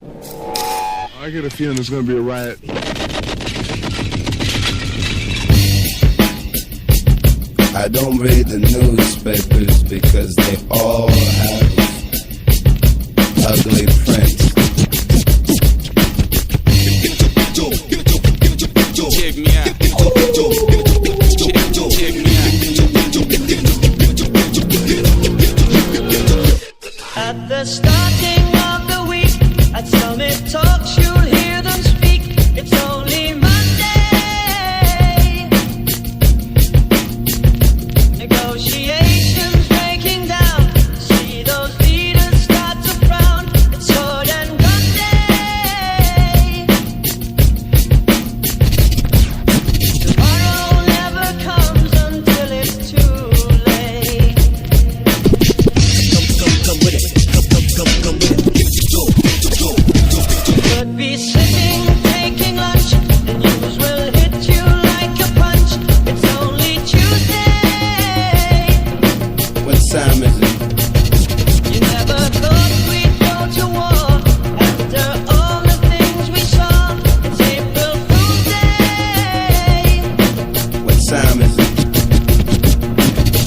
I get a feeling there's going to be a riot. I don't read the newspapers because they all have ugly prints. Check me out. Check me out. At the starting of the week, at Summit Talks, you'll hear them speak. It's only Monday. Negotiations breaking down. See those leaders start to frown. It's sword and gun day. Tomorrow never comes until it's too late. Come with it. Come with it. Could be sitting, taking lunch. The news will hit you like a punch. It's only Tuesday. What time is it? You never thought we'd go to war after all the things we saw. It's April Fool's Day. What time is it?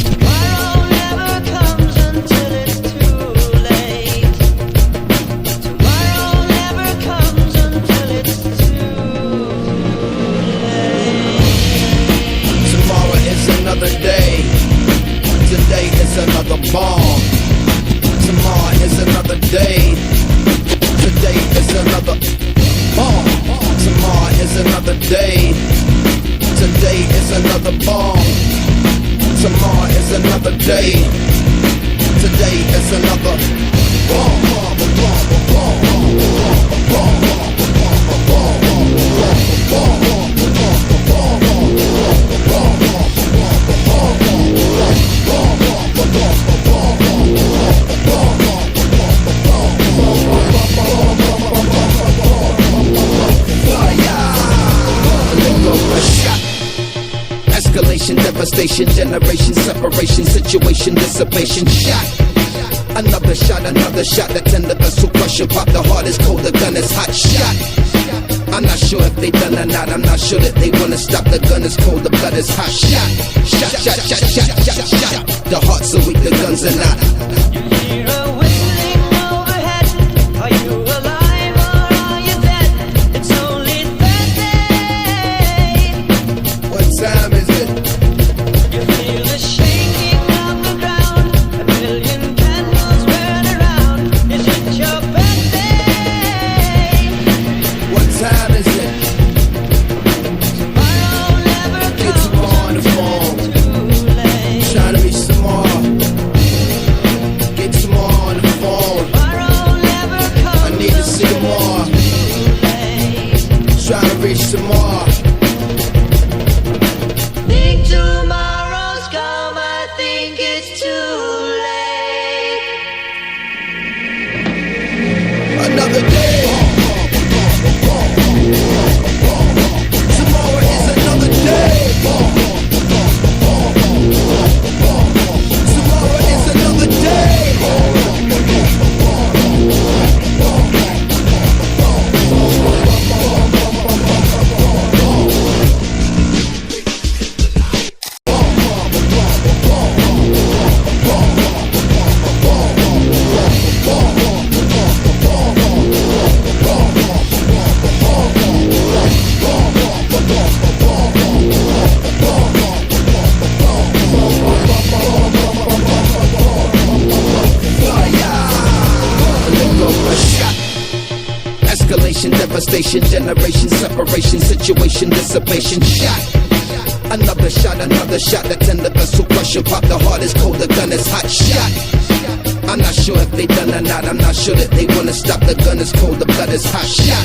Tomorrow never comes until it's too late. Tomorrow never comes until it's too late. Tomorrow is another day. Today is another bomb. Tomorrow is another day. Today is another bomb. Tomorrow is another day. Today is another bomb. Tomorrow is another day. Today is another bomb. Escalation, devastation, generation, separation, situation, dissipation, shot. Another shot, the tender vessel crushing, pop the heart is cold, the gun is hot, shot. I'm not sure if they done or not, I'm not sure that they wanna stop, the gun is cold, the blood is hot, shot. The heart's so weak, the guns are not. You hear a whistling overhead. Are you alive or are you dead? It's only Thursday. What time is it? You feel the shaking of the ground. A million candles burn around. Is it your birthday? What time is it? Tomorrow never Get comes tomorrow on the phone. too late. Trying to reach tomorrow. Get tomorrow on the phone. Tomorrow never comes I need to see tomorrow. too late. Trying to reach tomorrow. Think tomorrow's come, I think it's too late. Another day. Tomorrow is another day. Tomorrow is another day. Escalation, devastation, generation, separation, situation, dissipation, shot. Another shot, the tender vessel crushing, pop the heart is cold, the gun is hot, shot. I'm not sure if they done or not, I'm not sure that they wanna stop, the gun is cold, the blood is hot, shot.